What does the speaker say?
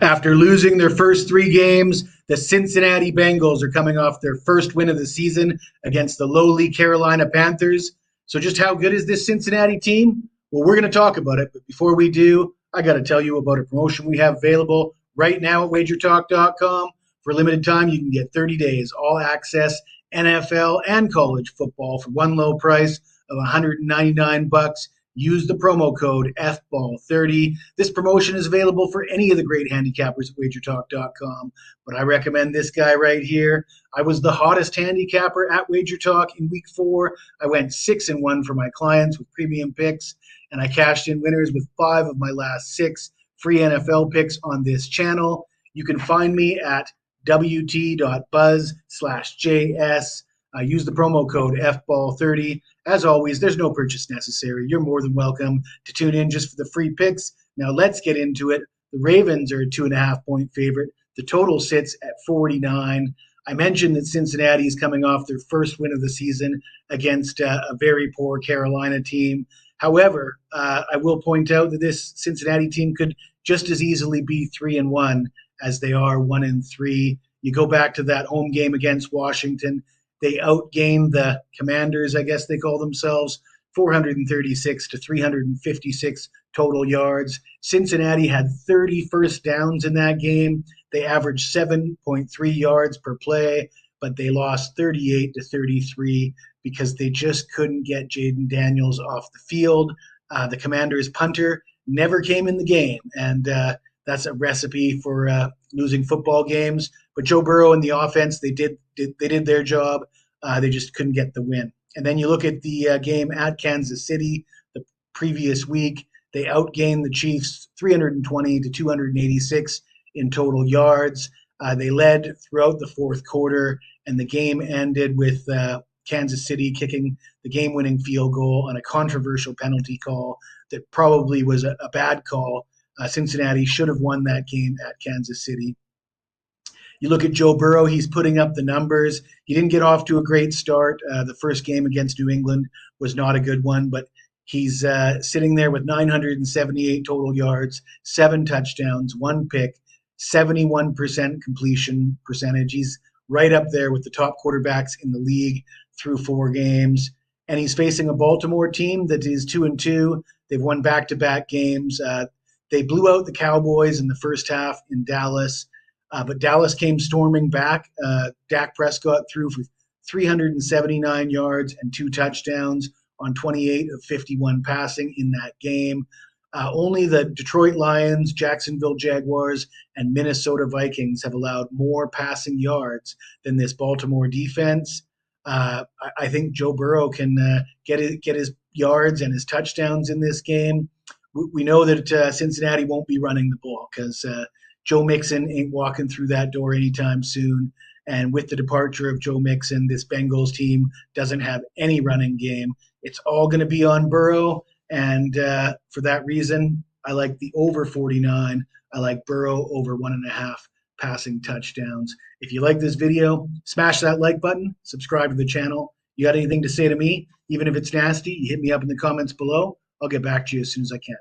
After losing their first 3 games, the Cincinnati Bengals are coming off their first win of the season against the lowly Carolina Panthers. So, just how good is this Cincinnati team? Well, we're going to talk about it. But before we do, I got to tell you about a promotion we have available right now at WagerTalk.com. For a limited time, you can get 30 days all access NFL and college football for one low price of $199. Use the promo code FBALL30. This promotion is available for any of the great handicappers at WagerTalk.com, but I recommend this guy right here. I was the hottest handicapper at WagerTalk in week 4. I went 6-1 for my clients with premium picks, and I cashed in winners with 5 of my last 6 free NFL picks on this channel. You can find me at wt.buzz/JS. Use the promo code FBALL30. As always, there's no purchase necessary. You're more than welcome to tune in just for the free picks. Now let's get into it. The Ravens are a 2.5-point favorite. The total sits at 49. I mentioned that Cincinnati is coming off their first win of the season against a very poor Carolina team. However, I will point out that this Cincinnati team could just as easily be 3-1 as they are 1-3. You go back to that home game against Washington. They outgained the Commanders, I guess they call themselves, 436 to 356 total yards. Cincinnati had 30 first downs in that game. They averaged 7.3 yards per play, but they lost 38 to 33 because they just couldn't get Jaden Daniels off the field. The Commanders' punter never came in the game, and that's a recipe for losing football games. But Joe Burrow and the offense, they did their job. They just couldn't get the win. And then you look at the game at Kansas City the previous week. They outgained the Chiefs 320 to 286 in total yards. They led throughout the fourth quarter, and the game ended with Kansas City kicking the game-winning field goal on a controversial penalty call that probably was a bad call. Cincinnati should have won that game at Kansas City. You look at Joe Burrow, he's putting up the numbers. He didn't get off to a great start. The first game against New England was not a good one, but he's sitting there with 978 total yards, 7 touchdowns, 1 pick, 71% completion percentage. He's right up there with the top quarterbacks in the league through 4 games. And he's facing a Baltimore team that is 2-2. They've won back-to-back games. They blew out the Cowboys in the first half in Dallas. But Dallas came storming back. Dak Prescott threw for 379 yards and 2 touchdowns on 28 of 51 passing in that game. Only the Detroit Lions, Jacksonville Jaguars, and Minnesota Vikings have allowed more passing yards than this Baltimore defense. I think Joe Burrow can get his yards and his touchdowns in this game. We know that Cincinnati won't be running the ball because Joe Mixon ain't walking through that door anytime soon. And with the departure of Joe Mixon, this Bengals team doesn't have any running game. It's all going to be on Burrow. And for that reason, I like the over 49. I like Burrow over 1.5 passing touchdowns. If you like this video, smash that like button, subscribe to the channel. You got anything to say to me, even if it's nasty, you hit me up in the comments below. I'll get back to you as soon as I can.